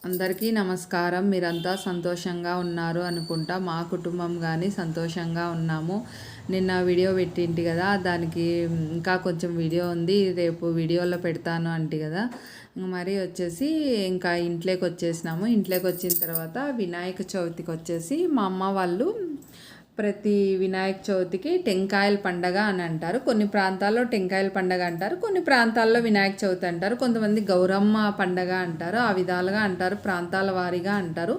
అందరికీ నమస్కారం. మీరంతా సంతోషంగా ఉన్నారు అనుకుంటా. మా కుటుంబం కానీ సంతోషంగా ఉన్నాము. నిన్న వీడియో పెట్టింటి కదా, దానికి ఇంకా కొంచెం వీడియో ఉంది, రేపు వీడియోలో పెడతాను అంటి కదా. మరి వచ్చేసి ఇంకా ఇంట్లోకి వచ్చేసినాము. ఇంట్లోకి వచ్చిన తర్వాత వినాయక చవితికి వచ్చేసి మా అమ్మ వాళ్ళు ప్రతి వినాయక చవితికి టెంకాయల పండగ అని అంటారు. కొన్ని ప్రాంతాల్లో టెంకాయల పండగ అంటారు, కొన్ని ప్రాంతాల్లో వినాయక చవితి అంటారు, కొంతమంది గౌరమ్మ పండగ అంటారు. ఆ విధాలుగా అంటారు, ప్రాంతాల వారీగా అంటారు.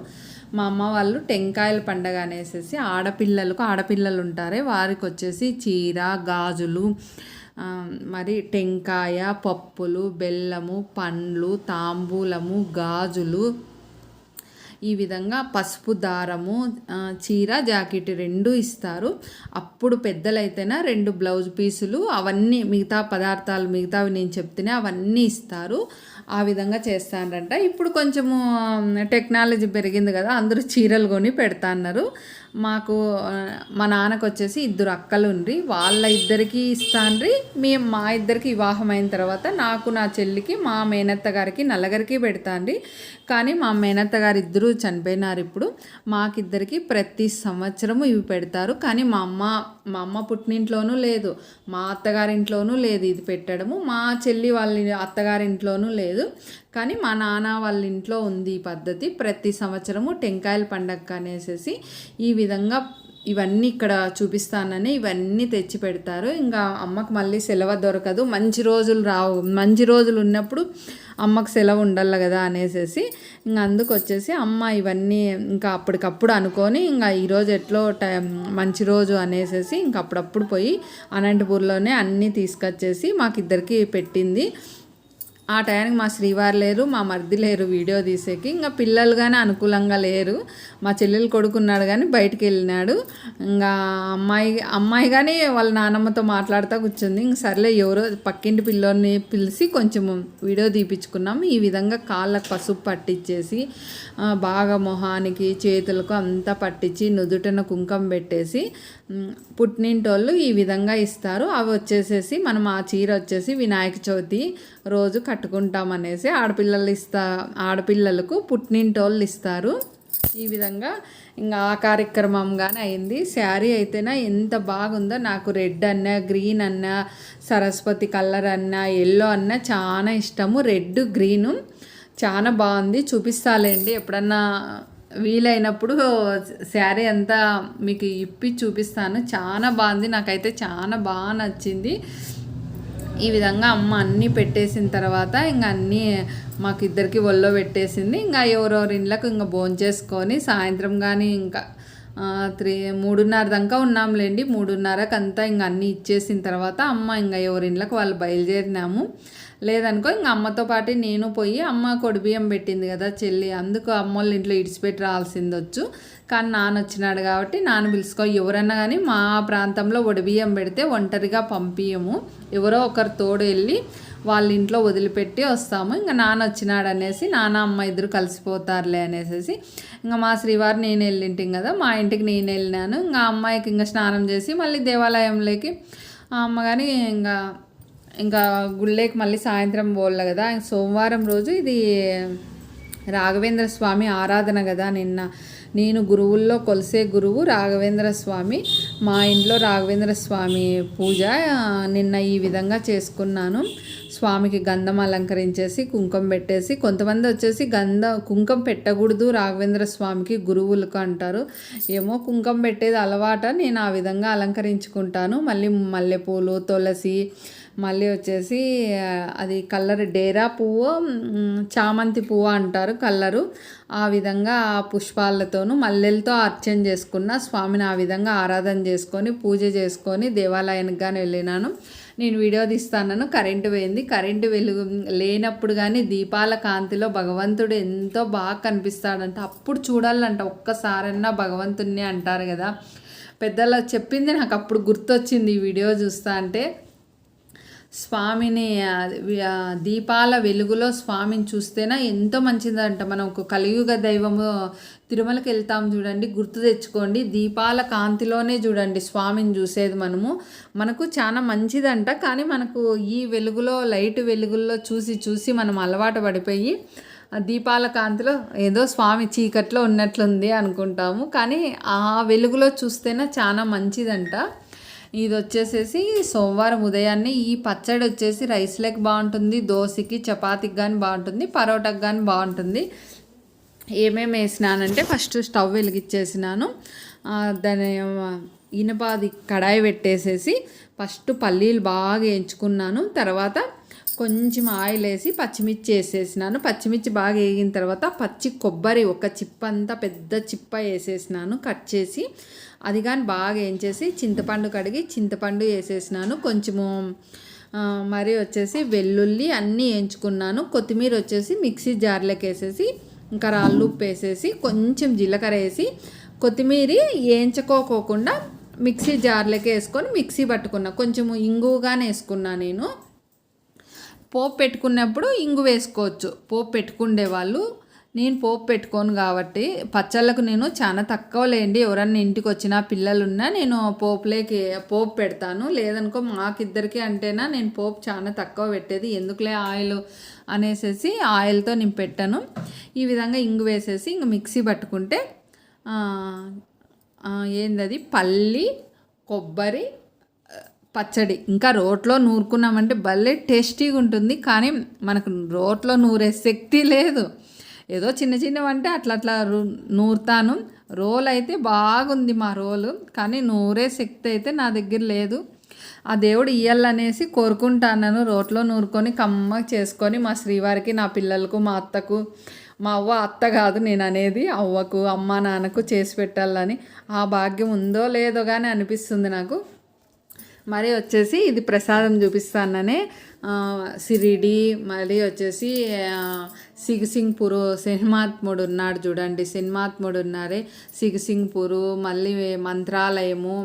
మా అమ్మ వాళ్ళు టెంకాయల పండగ అనేసి ఆడపిల్లలు ఉంటారే వారికి వచ్చేసి చీర, గాజులు, మరి టెంకాయ, పప్పులు, బెల్లము, పండ్లు, తాంబూలము, గాజులు, ఈ విధంగా పసుపు దారము, చీర, జాకెట్ రెండు ఇస్తారు. అప్పుడు పెద్దలైతేనా 2 బ్లౌజ్ పీసులు, అవన్నీ మిగతా పదార్థాలు మిగతావి నేను చెప్తేనే అవన్నీ ఇస్తారు. ఆ విధంగా చేస్తానంట. ఇప్పుడు కొంచెము టెక్నాలజీ పెరిగింది కదా, అందరూ చీరలు కొని పెడతా అన్నారు. మాకు మా నాన్నకు వచ్చేసి 2 అక్కలు ఉండ్రి, వాళ్ళ ఇద్దరికి ఇస్తాండ్రి. మా ఇద్దరికి వివాహం అయిన తర్వాత నాకు, నా చెల్లికి, మా మేనత్త గారికి నలుగురికి పెడతాండ్రి. కానీ మా మేనత్త గారు ఇద్దరు చనిపోయినారు. ఇప్పుడు మాకిద్దరికి ప్రతి సంవత్సరము ఇవి పెడతారు. కానీ మా అమ్మ పుట్టినింట్లోనూ లేదు, మా అత్తగారింట్లోనూ లేదు ఇది పెట్టడము, మా చెల్లి వాళ్ళ అత్తగారింట్లోనూ లేదు. కానీ మా నాన్న వాళ్ళ ఇంట్లో ఉంది ఈ పద్ధతి. ప్రతి సంవత్సరము టెంకాయల పండగ అనేసి ఈ విధంగా ఇవన్నీ ఇక్కడ చూపిస్తానని ఇవన్నీ తెచ్చి పెడతారు. ఇంకా అమ్మకు మళ్ళీ సెలవు దొరకదు, మంచి రోజులు రావు, మంచి రోజులు ఉన్నప్పుడు అమ్మకు సెలవు ఉండాలి కదా అనేసి ఇంకా అందుకు వచ్చేసి అమ్మ ఇవన్నీ ఇంకా అప్పటికప్పుడు అనుకొని ఇంకా ఈరోజు ఎట్లో మంచి రోజు అనేసి ఇంకా అప్పుడప్పుడు పోయి అనంతపూర్లోనే అన్నీ తీసుకొచ్చేసి మాకిద్దరికి పెట్టింది. ఆ టైంకి మా శ్రీవారు లేరు, మా మరిది లేరు వీడియో తీసేకి. ఇంకా పిల్లలు కానీ అనుకూలంగా లేరు. మా చెల్లెలు కొడుకున్నాడు కానీ బయటికి వెళ్ళినాడు. ఇంకా అమ్మాయి కానీ వాళ్ళ నాన్నమ్మతో మాట్లాడుతూ కూర్చుంది. ఇంక సర్లే ఎవరో పక్కింటి పిల్లోని పిలిచి కొంచెం వీడియో తీపించుకున్నాము. ఈ విధంగా కాళ్ళకు పసుపు పట్టించేసి బాగా మొహానికి, చేతులకు అంతా పట్టించి నుదుటన కుంకుమ పెట్టేసి పుట్టినింటోళ్ళు ఈ విధంగా ఇస్తారు. అవి వచ్చేసేసి మనం ఆ చీర వచ్చేసి వినాయక చవితి రోజు కట్టుకుంటామనేసి ఆడపిల్లలకు పుట్టినింటోళ్ళు ఇస్తారు. ఈ విధంగా ఇంకా ఆ కార్యక్రమంగానే అయింది. శారీ అయితేనా ఎంత బాగుందో, నాకు రెడ్ అన్న, గ్రీన్ అన్న, సరస్వతి కలర్ అన్న, ఎల్లో అన్న చాలా ఇష్టము. రెడ్, గ్రీను చాలా బాగుంది. చూపిస్తాలేండి ఎప్పుడన్నా వీలైనప్పుడు శారీ అంతా మీకు ఇప్పి చూపిస్తాను. చాలా బాగుంది, నాకైతే చాలా బాగా నచ్చింది. ఈ విధంగా అమ్మ అన్నీ పెట్టేసిన తర్వాత ఇంకా అన్నీ మాకు ఇద్దరికి ఒళ్ళో పెట్టేసింది. ఇంకా ఎవరెవరి ఇళ్ళకు ఇంకా భోంచేసుకొని సాయంత్రం కానీ ఇంకా 3:30 దాకా ఉన్నాంలేండి. 3:30కి అంతా ఇంకా అన్నీ ఇచ్చేసిన తర్వాత అమ్మ ఇంకా ఎవరి ఇళ్ళకు వాళ్ళు బయలుదేరినాము. లేదనుకో ఇంకా అమ్మతో పాటు నేను పోయి, అమ్మ కొడిబియ్యం పెట్టింది కదా చెల్లి, అందుకు అమ్మ వాళ్ళ ఇంట్లో ఇడిచిపెట్టి రావాల్సింది వచ్చు. కానీ నాన్న వచ్చినాడు కాబట్టి నాన్న పిలుచుకో, ఎవరన్నా కానీ మా ప్రాంతంలో ఒడిబియ్యం పెడితే ఒంటరిగా పంపించము, ఎవరో ఒకరు తోడు వెళ్ళి వాళ్ళ ఇంట్లో వదిలిపెట్టి వస్తాము. ఇంకా నాన్న వచ్చినాడు అనేసి నాన్న అమ్మ ఇద్దరు కలిసిపోతారులే అనేసి ఇంకా మా శ్రీవారు నేను వెళ్ళింటాం కదా, మా ఇంటికి నేను వెళ్ళినాను. ఇంకా అమ్మాయికి ఇంకా స్నానం చేసి మళ్ళీ దేవాలయంలోకి ఆ అమ్మ కానీ ఇంకా గుళ్ళేకి మళ్ళీ సాయంత్రం పోవాలి కదా. సోమవారం రోజు ఇది రాఘవేంద్ర స్వామి ఆరాధన కదా. నేను గురువుల్లో కొలిసే గురువు రాఘవేంద్ర స్వామి. మా ఇంట్లో రాఘవేంద్ర స్వామి పూజ నిన్న ఈ విధంగా చేసుకున్నాను. స్వామికి గంధం అలంకరించేసి కుంకుమ పెట్టేసి, కొంతమంది వచ్చేసి కుంకుమ పెట్టకూడదు రాఘవేంద్ర స్వామికి, గురువులకు అంటారు. ఏమో కుంకుమ పెట్టేది అలవాట, నేను ఆ విధంగా అలంకరించుకుంటాను. మళ్ళీ మల్లెపూలు, తులసి, మళ్ళీ వచ్చేసి అది కలర్ డేరా పువ్వు, చామంతి పువ్వు అంటారు కలరు. ఆ విధంగా ఆ పుష్పాలతోనూ మల్లెలతో అర్చన చేసుకున్న స్వామిని ఆ విధంగా ఆరాధన చేసుకొని పూజ చేసుకొని దేవాలయానికి కానీ వెళ్ళినాను. నేను వీడియో తీస్తాను, కరెంటు పోయింది. కరెంటు వెలుగు లేనప్పుడు కానీ దీపాల కాంతిలో భగవంతుడు ఎంతో బాగా కనిపిస్తాడంట. అప్పుడు చూడాలంట ఒక్కసారన్నా భగవంతుడిని అంటారు కదా పెద్దలు చెప్పింది. నాకు అప్పుడు గుర్తొచ్చింది ఈ వీడియో చూస్తా అంటే. స్వామిని దీపాల వెలుగులో స్వామిని చూస్తేనే ఎంతో మంచిదంట. మనం ఒక కలియుగ దైవము తిరుమలకి వెళ్తాం చూడండి, గుర్తు తెచ్చుకోండి. దీపాల కాంతిలోనే చూడండి స్వామిని చూసేది మనకు చాలా మంచిదంట. కానీ మనకు ఈ వెలుగులో, లైట్ వెలుగుల్లో చూసి మనం అలవాటు పడిపోయి ఆ దీపాల కాంతిలో ఏదో స్వామి చీకట్లో ఉన్నట్లుంది అనుకుంటాము, కానీ ఆ వెలుగులో చూస్తేనే చాలా మంచిదంట. ఇది వచ్చేసేసి సోమవారం ఉదయాన్నే ఈ పచ్చడి వచ్చేసి రైస్లోకి బాగుంటుంది, దోశకి చపాతీకి కానీ బాగుంటుంది, పరోటాకి కానీ బాగుంటుంది. ఏమేమి వేసినానంటే ఫస్ట్ స్టవ్ వెలిగించేసినాను, దాని ఇనపాది కడాయి పెట్టేసేసి ఫస్ట్ పల్లీలు బాగా వేయించుకున్నాను. తర్వాత కొంచెం ఆయిల్ వేసి పచ్చిమిర్చి వేసేసినాను. పచ్చిమిర్చి బాగా వేగిన తర్వాత పచ్చి కొబ్బరి ఒక చిప్ప అంతా పెద్ద చిప్ప వేసేసినాను కట్ చేసి. అది కానీ బాగా వేయించేసి చింతపండు కడిగి చింతపండు వేసేసినాను. కొంచెము మరి వచ్చేసి వెల్లుల్లి అన్నీ వేయించుకున్నాను. కొత్తిమీర వచ్చేసి మిక్సీ జార్లోకి వేసేసి ఇంకా రాళ్ళు ఉప్పు వేసేసి కొంచెం జీలకర్ర వేసి కొత్తిమీర వేయించుకోకుండా మిక్సీ జార్లోకి వేసుకొని మిక్సీ పట్టుకున్నా. కొంచెము ఇంగువగానే వేసుకున్నా నేను. పోపు పెట్టుకున్నప్పుడు ఇంగు వేసుకోవచ్చు పోపు పెట్టుకుండే వాళ్ళు. నేను పోపు పెట్టుకోను కాబట్టి పచ్చళ్ళకు నేను చాలా తక్కువ లేండి, ఎవరన్నా ఇంటికి వచ్చినా పిల్లలున్నా నేను పోపు పెడతాను. లేదనుకో మాకిద్దరికి అంటేనా నేను పోపు చాలా తక్కువ పెట్టేది, ఎందుకులే ఆయిల్ అనేసి ఆయిల్తో నేను పెట్టాను. ఈ విధంగా ఇంగు వేసేసి ఇంక మిక్సీ పట్టుకుంటే ఏందది పల్లి కొబ్బరి పచ్చడి. ఇంకా రోట్లో నూరుకున్నామంటే భలే టేస్టీగా ఉంటుంది, కానీ మనకు రోట్లో నూరే శక్తి లేదు. ఏదో చిన్న చిన్నవంటే అట్లా నూరుతాను. రోల్ అయితే బాగుంది మా రోలు, కానీ నూరే శక్తి అయితే నా దగ్గర లేదు. ఆ దేవుడు ఇయ్యాలనేసి కోరుకుంటాను. రోట్లో నూరుకొని కమ్మ చేసుకొని మా శ్రీవారికి, నా పిల్లలకు, మా అత్తకు, మా అత్త కాదు నేను అనేది, అవ్వకు అమ్మ నాన్నకు చేసి పెట్టాలని ఆ భాగ్యం ఉందో లేదో కానీ అనిపిస్తుంది నాకు. మరి వచ్చేసి ఇది ప్రసాదం చూపిస్తాననే సిరిడి, మళ్ళీ వచ్చేసి సిగసింగ్పూరు సినిమాత్ముడు ఉన్నాడు చూడండి, సినిమాత్ముడు ఉన్నారే సిగసింగ్పూరు, మళ్ళీ మంత్రాలయము,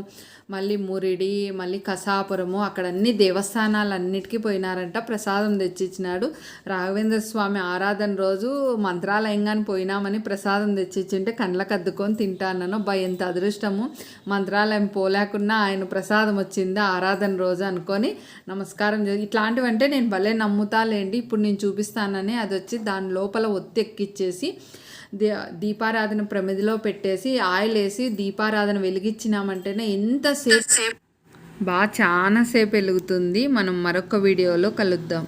మళ్ళీ మురిడి, మళ్ళీ కసాపురము, అక్కడ అన్ని దేవస్థానాలు అన్నిటికీ పోయినారంట. ప్రసాదం తెచ్చిచ్చినాడు. రాఘవేంద్ర స్వామి ఆరాధన రోజు మంత్రాలయంగాని పోయినామని ప్రసాదం తెచ్చిచ్చింటే కండ్లకు అద్దుకొని తింటాను. ఎంత అదృష్టము, మంత్రాలయం పోలేకున్నా ఆయన ప్రసాదం వచ్చింది ఆరాధన రోజు అనుకొని నమస్కారం చేసి. ఇట్లాంటివంటే నేను భలే నమ్ముతాలేండి. ఇప్పుడు నేను చూపిస్తానని అది వచ్చి దాని లోపల ఒత్తి ఎక్కిచ్చేసి దీపారాధన ప్రమిదిలో పెట్టేసి ఆయిల్ వేసి దీపారాధన వెలిగించినామంటేనే ఎంతసేపు చాలా సేపు వెలుగుతుంది. మనం మరొక వీడియోలో కలుద్దాం.